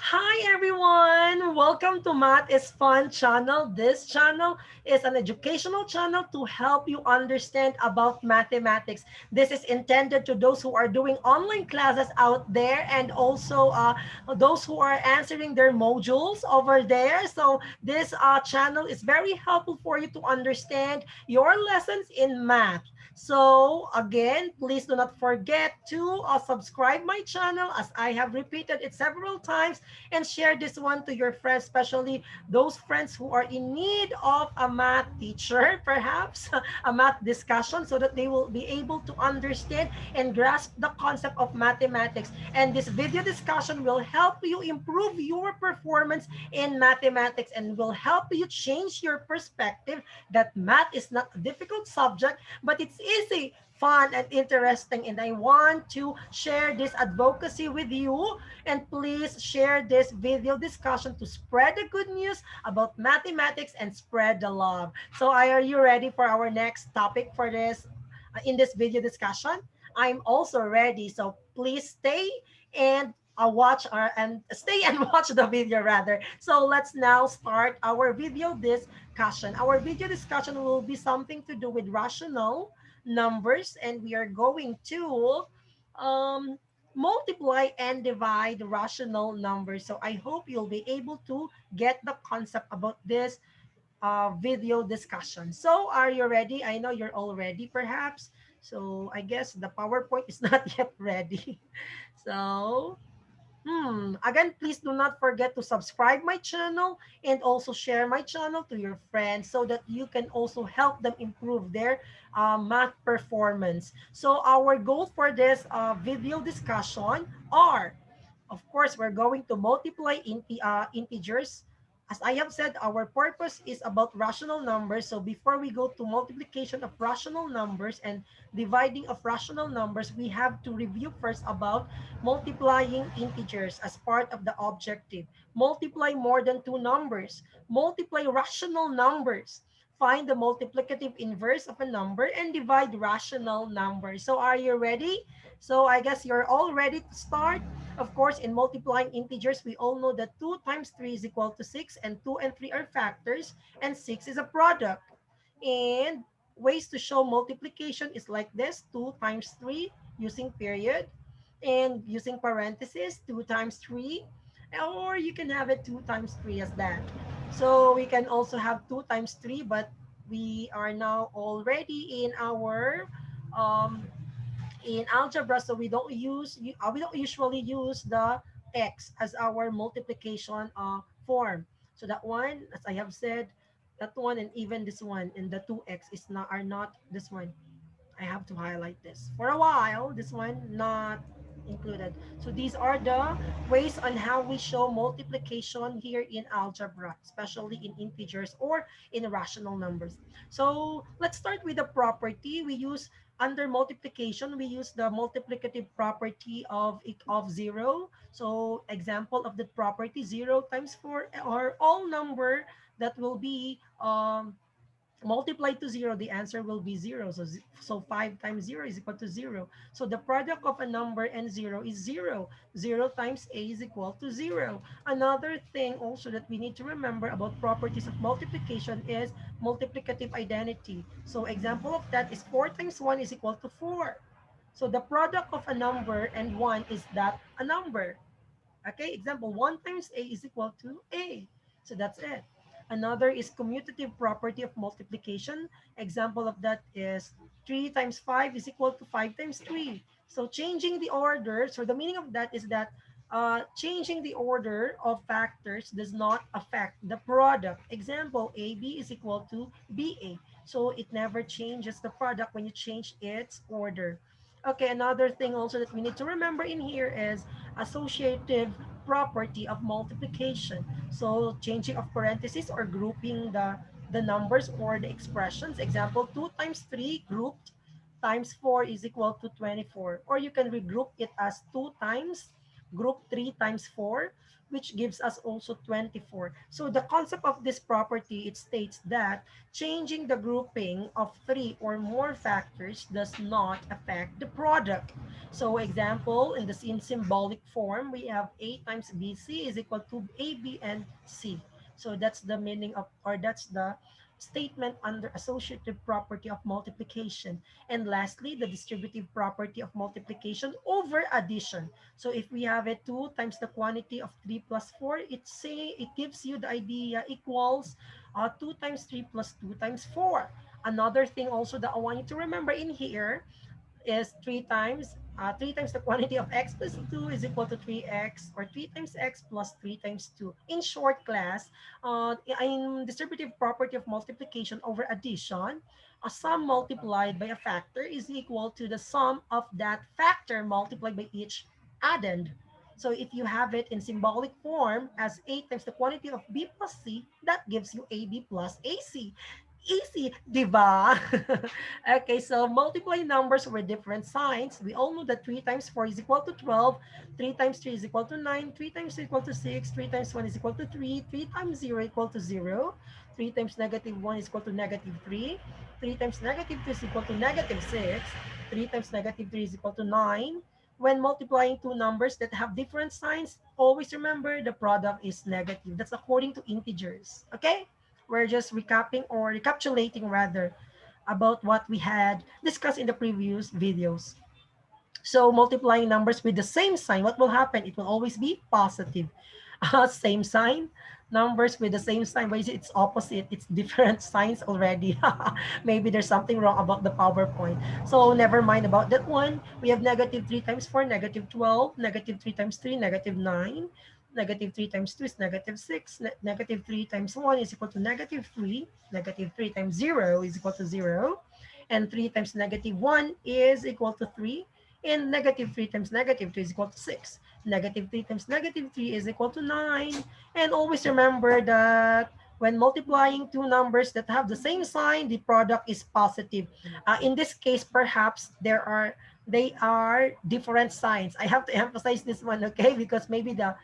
Hi everyone! Welcome to Math is Fun channel. This channel is an educational channel to help you understand about mathematics. This is intended to those who are doing online classes out there and also those who are answering their modules over there. So this channel is very helpful for you to understand your lessons in math. So again, please do not forget to subscribe my channel as I have repeated it several times and share this one to your friends, especially those friends who are in need of a math teacher, perhaps a math discussion, so that they will be able to understand and grasp the concept of mathematics. And this video discussion will help you improve your performance in mathematics and will help you change your perspective that math is not a difficult subject, but it's easy, fun, and interesting. And I want to share this advocacy with you, and please share this video discussion to spread the good news about mathematics and spread the love. So are you ready for our next topic for this in this video discussion? I'm also ready. So please stay and watch our and stay and watch the video rather. So let's now start our video discussion. Our video discussion will be something to do with rational numbers, and we are going to um multiply and divide rational numbers. So I hope you'll be able to get the concept about this video discussion. So are you ready? I know you're all ready perhaps. So I guess the PowerPoint is not yet ready. So again, please do not forget to subscribe my channel and also share my channel to your friends so that you can also help them improve their math performance. So our goal for this video discussion are, of course, we're going to multiply integers. As I have said, our purpose is about rational numbers. So before we go to multiplication of rational numbers and dividing of rational numbers, we have to review first about multiplying integers as part of the objective. Multiply more than two numbers. Multiply rational numbers. Find the multiplicative inverse of a number and divide rational numbers. So are you ready? So I guess you're all ready to start. Of course, in multiplying integers, we all know that 2 times 3 is equal to 6, and 2 and 3 are factors, and 6 is a product. And ways to show multiplication is like this: 2 times 3 using period, and using parentheses, 2 times 3, or you can have it 2 times 3 as that. So we can also have 2 times 3, but we are now already um, in algebra, so we don't usually use the x as our multiplication form. So that one, as I have said, that one and even this one and the 2x is not are not this one. I have to highlight this for a while. This one not included. So these are the ways on how we show multiplication here in algebra, especially in integers or in rational numbers. So let's start with the property. We use under multiplication, we use the multiplicative property of zero. So example of the property: 0 times 4, or all number that will be multiplied to zero, the answer will be zero. So 5 times 0 is equal to 0. So the product of a number and 0 is 0. 0 times a is equal to 0. Another thing also that we need to remember about properties of multiplication is multiplicative identity. So example of that is 4 times 1 is equal to 4. So the product of a number and 1 is that a number. Okay, example, 1 times a is equal to a. So that's it. Another is commutative property of multiplication. Example of that is 3 times 5 is equal to 5 times 3. So changing the order, so the meaning of that is that changing the order of factors does not affect the product. Example, AB is equal to BA. So it never changes the product when you change its order. Okay, another thing also that we need to remember in here is associative property of multiplication. So changing of parentheses or grouping the numbers or the expressions. Example, 2 times 3 grouped times 4 is equal to 24. Or you can regroup it as 2 times group 3 times 4, which gives us also 24. So the concept of this property, it states that changing the grouping of 3 or more factors does not affect the product. So example, in symbolic form, we have A times BC is equal to AB and C. So that's the meaning of, or that's the statement under associative property of multiplication. And lastly, the distributive property of multiplication over addition. So if we have it 2 times the quantity of 3 plus 4, it gives you the idea equals 2 times 3 plus 2 times 4. Another thing also that I want you to remember in here is 3 times the quantity of x plus 2 is equal to 3x, or 3 times x plus 3 times 2. In short class, in distributive property of multiplication over addition, a sum multiplied by a factor is equal to the sum of that factor multiplied by each addend. So if you have it in symbolic form as a times the quantity of b plus c, that gives you ab plus ac. Easy, di ba? Okay, so multiply numbers with different signs. We all know that 3 times 4 is equal to 12, 3 times 3 is equal to 9, 3 times 2 is equal to 6, 3 times 1 is equal to 3, 3 times 0 equal to 0, 3 times negative 1 is equal to negative 3, 3 times negative 2 is equal to negative 6, 3 times negative 3 is equal to 9. When multiplying two numbers that have different signs, always remember the product is negative. That's according to integers, okay? We're just recapping or recapitulating rather about what we had discussed in the previous videos. So multiplying numbers with the same sign, what will happen? It will always be positive. Same sign, numbers with the same sign, but it's opposite. It's different signs already. Maybe there's something wrong about the PowerPoint. So never mind about that one. We have negative 3 times 4, negative 12, negative 3 times 3, negative 9. Negative 3 times 2 is negative 6. Negative 3 times 1 is equal to negative 3. Negative 3 times 0 is equal to 0. And 3 times negative 1 is equal to 3. And negative 3 times negative 2 is equal to 6. Negative 3 times negative 3 is equal to 9. And always remember that when multiplying two numbers that have the same sign, the product is positive. In this case, perhaps they are different signs. I have to emphasize this one, okay? Because maybe the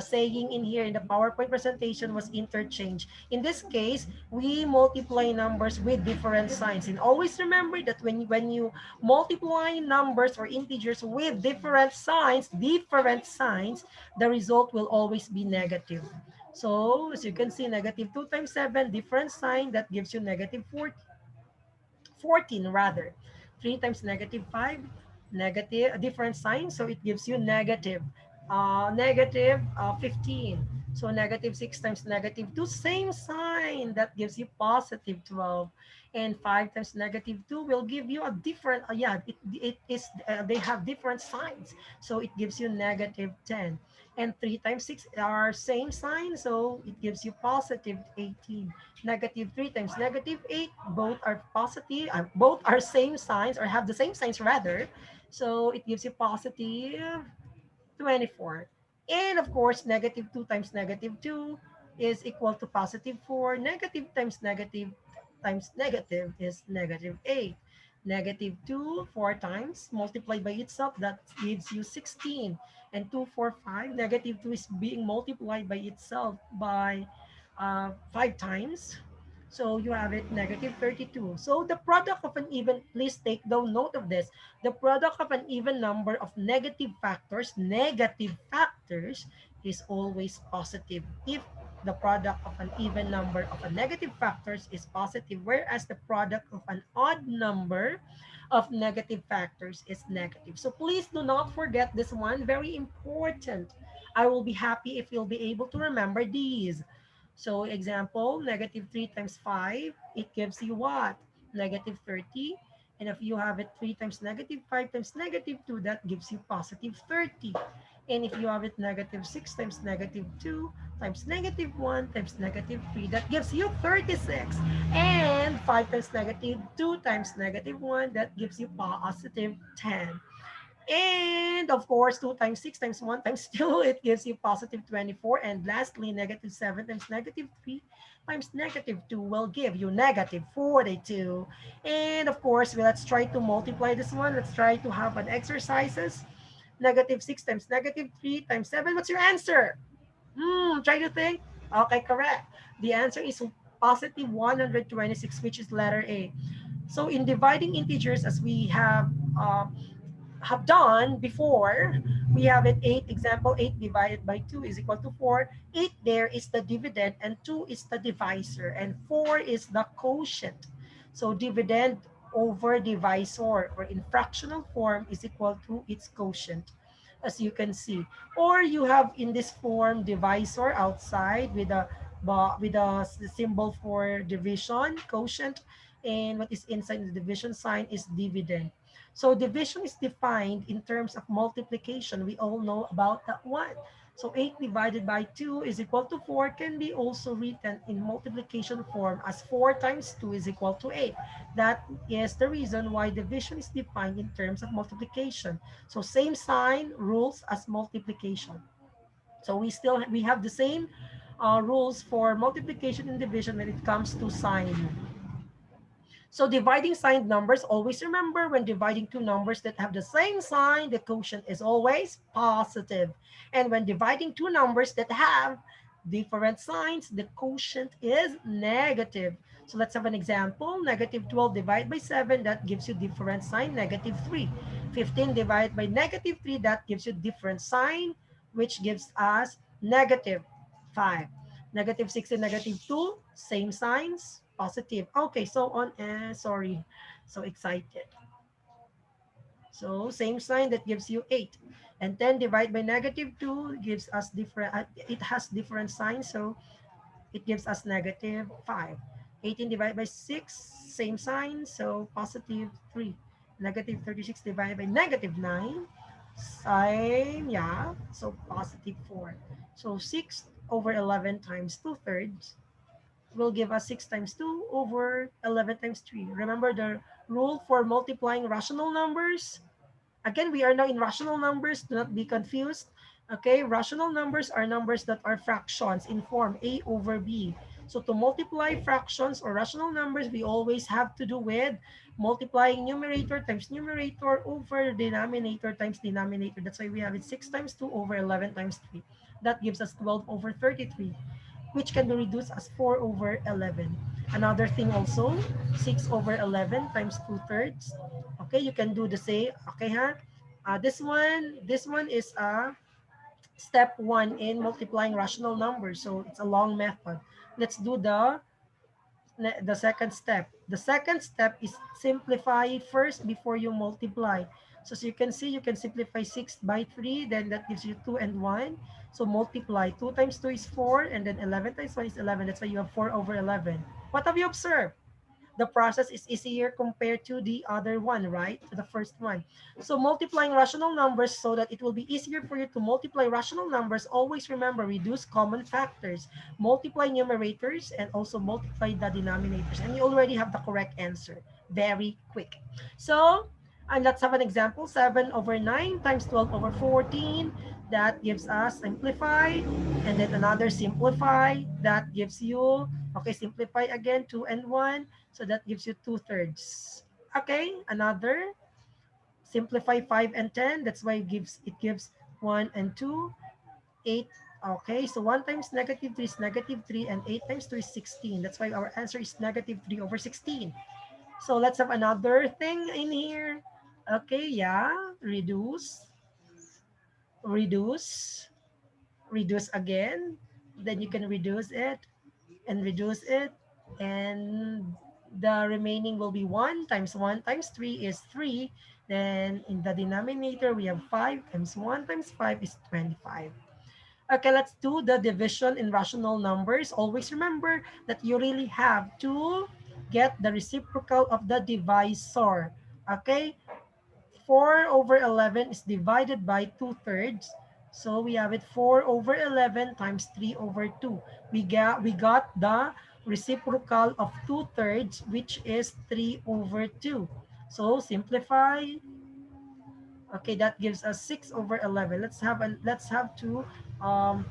saying in here in the PowerPoint presentation was interchange. In this case, we multiply numbers with different signs. And always remember that when you multiply numbers or integers with different signs, the result will always be negative. So as you can see, negative 2 times 7, different sign, that gives you negative 14 rather. 3 times negative 5, negative, a different sign, so it gives you negative. Negative 15. So negative 6 times negative 2, same sign, that gives you positive 12. And 5 times negative 2 will give you a different, they have different signs. So it gives you negative 10. And 3 times 6 are same sign, so it gives you positive 18. Negative 3 times negative 8, both are positive, both are same signs or have the same signs rather. So it gives you positive 24. And of course, negative 2 times negative 2 is equal to positive 4. Negative times negative is negative 8. Negative 2, 4 times, multiplied by itself, that gives you 16. And 2, 4, 5, negative 2 is being multiplied by itself by 5 times. So you have it negative 32. So the product of an even, please take down note of this. The product of an even number of negative factors is always positive. If the product of an even number of a negative factors is positive, whereas the product of an odd number of negative factors is negative. So please do not forget this one, very important. I will be happy if you'll be able to remember these. So example, negative 3 times 5, it gives you what? Negative 30. And if you have it 3 times negative 5 times negative 2, that gives you positive 30. And if you have it negative 6 times negative 2 times negative 1 times negative 3, that gives you 36. And 5 times negative 2 times negative 1, that gives you positive 10. And of course, 2 times 6 times 1 times 2, it gives you positive 24. And lastly, negative 7 times negative 3 times negative 2 will give you negative 42. And of course, let's try to multiply this one. Let's try to have an exercises. Negative 6 times negative 3 times 7. What's your answer? Try to think. Okay, correct. The answer is positive 126, which is letter A. So in dividing integers, as we have done before, we have it 8, example 8 divided by 2 is equal to 4. 8 there is the dividend and 2 is the divisor and 4 is the quotient. So dividend over divisor or in fractional form is equal to its quotient, as you can see. Or you have in this form divisor outside with a symbol for division, quotient, and what is inside the division sign is dividend. So division is defined in terms of multiplication. We all know about that one. So 8 divided by 2 is equal to 4 can be also written in multiplication form as 4 times 2 is equal to 8. That is the reason why division is defined in terms of multiplication. So same sign rules as multiplication. So we have the same rules for multiplication and division when it comes to sign. So dividing signed numbers, always remember when dividing two numbers that have the same sign, the quotient is always positive. And when dividing two numbers that have different signs, the quotient is negative. So let's have an example. Negative 12 divided by 7, that gives you different sign, negative 3. 15 divided by negative 3, that gives you different sign, which gives us negative 5. Negative 6 and negative 2, same signs, positive. Okay, so on, sorry, so excited. So same sign, that gives you 8. And 10 divided by negative 2 gives us different, it has different signs, so it gives us negative 5. 18 divided by 6, same sign, so positive 3. Negative 36 divided by negative 9, same, yeah, so positive 4. So 6 over 11 times 2/3 will give us 6 times 2 over 11 times 3. Remember the rule for multiplying rational numbers? Again, we are now in rational numbers. Do not be confused. Okay, rational numbers are numbers that are fractions in form A over B. So to multiply fractions or rational numbers, we always have to do with multiplying numerator times numerator over denominator times denominator. That's why we have it 6 times 2 over 11 times 3. That gives us 12 over 33, which can be reduced as 4 over 11. Another thing also, 6 over 11 times 2/3. Okay, you can do the same. Okay, huh? This one is step 1 in multiplying rational numbers. So it's a long method. Let's do the second step. The second step is simplify first before you multiply. So as you can see, you can simplify 6 by 3, then that gives you 2 and 1. So multiply. 2 times 2 is 4, and then 11 times 1 is 11. That's why you have 4 over 11. What have you observed? The process is easier compared to the other one, right? To the first one. So multiplying rational numbers so that it will be easier for you to multiply rational numbers, always remember, reduce common factors, multiply numerators, and also multiply the denominators. And you already have the correct answer. Very quick. So, and let's have an example. 7 over 9 times 12 over 14. That gives us simplify. And then another simplify. That gives you, okay, simplify again, 2 and 1. So that gives you 2/3. Okay, another simplify 5 and 10. That's why it gives 1 and 2, 8. Okay, so 1 times negative 3 is negative 3 and 8 times 2 is 16. That's why our answer is negative 3 over 16. So let's have another thing in here. Okay, yeah, reduce, reduce, reduce again. Then you can reduce it and reduce it, and the remaining will be 1 times 1 times 3 is 3. Then in the denominator we have 5 times 1 times 5 is 25. Okay, let's do the division in rational numbers. Always remember that you really have to get the reciprocal of the divisor. Okay, 4 over 11 is divided by 2/3. So we have it 4 over 11 times 3 over 2. We got the reciprocal of 2/3, which is 3 over 2. So simplify. Okay, that gives us 6 over 11. Let's have to um,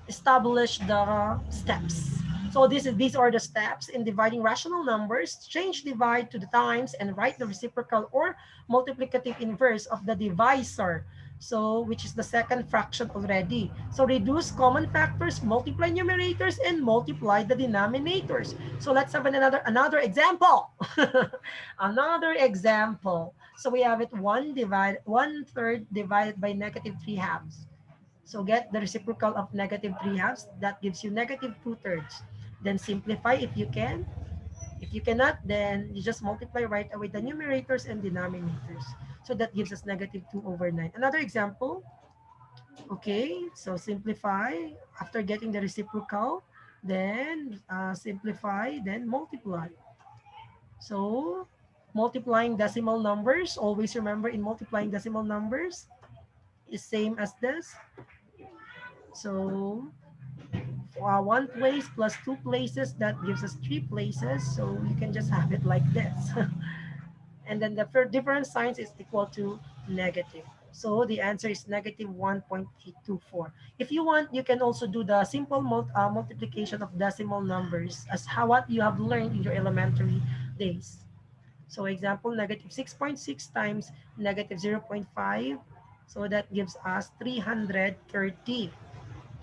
establish the steps. So these are the steps in dividing rational numbers. Change divide to the times and write the reciprocal or multiplicative inverse of the divisor. So, which is the second fraction already. So, reduce common factors, multiply numerators, and multiply the denominators. So, let's have another example. Another example. So, we have it 1/3 divided by -3/2. So, get the reciprocal of -3/2. That gives you -2/3. Then simplify if you can. If you cannot, then you just multiply right away the numerators and denominators. So that gives us -2/9. Another example, okay, so simplify after getting the reciprocal, then simplify, then multiply. So multiplying decimal numbers, always remember in multiplying decimal numbers is same as this. So one place plus two places, that gives us three places. So you can just have it like this. And then the different signs is equal to negative. So the answer is -1.824. If you want, you can also do the simple multiplication of decimal numbers as how what you have learned in your elementary days. So example, -6.6 times -0.5. So that gives us 330.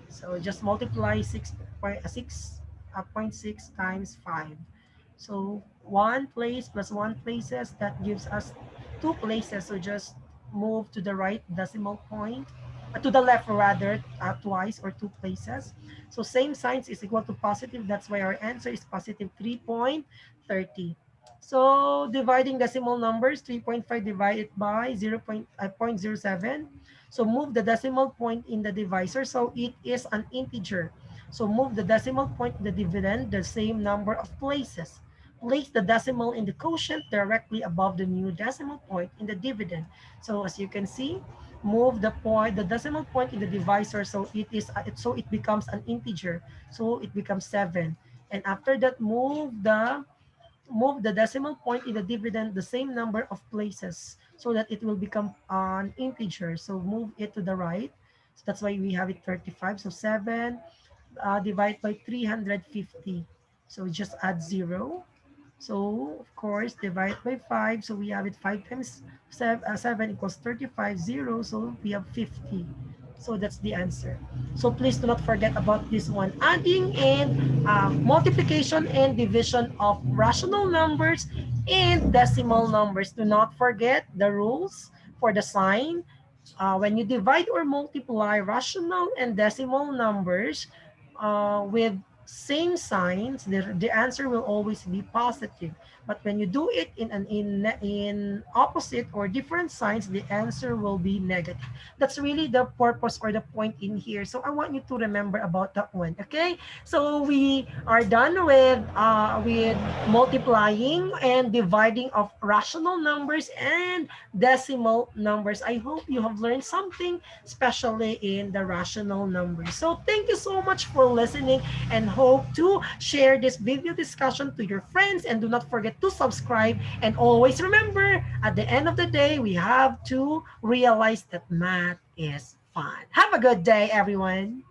So just multiply 6.6 times 5. So one place plus one places, that gives us two places. So just move to the right decimal point, to the left rather, twice or two places. So same signs is equal to positive. That's why our answer is positive 3.30. So dividing decimal numbers, 3.5 divided by 0.07. So move the decimal point in the divisor. So it is an integer. So move the decimal point in the dividend the same number of places. Place the decimal in the quotient directly above the new decimal point in the dividend. So as you can see, move the decimal point in the divisor, so it becomes an integer. So it becomes 7. And after that, move the decimal point in the dividend the same number of places so that it will become an integer. So move it to the right. So that's why we have it 35. So 7 divided by 350. So just add 0. So of course, divide by 5. So we have it 5 times 7 equals 35, 0. So we have 50. So that's the answer. So please do not forget about this one. Adding in multiplication and division of rational numbers and decimal numbers. Do not forget the rules for the sign. When you divide or multiply rational and decimal numbers with same signs, the answer will always be positive. But when you do it in opposite or different signs, the answer will be negative. That's really the purpose or the point in here. So I want you to remember about that one. Okay. So we are done with multiplying and dividing of rational numbers and decimal numbers. I hope you have learned something, especially in the rational numbers. So thank you so much for listening, and hope to share this video discussion to your friends, and do not forget to subscribe, and always remember, at the end of the day, we have to realize that math is fun. Have a good day, everyone.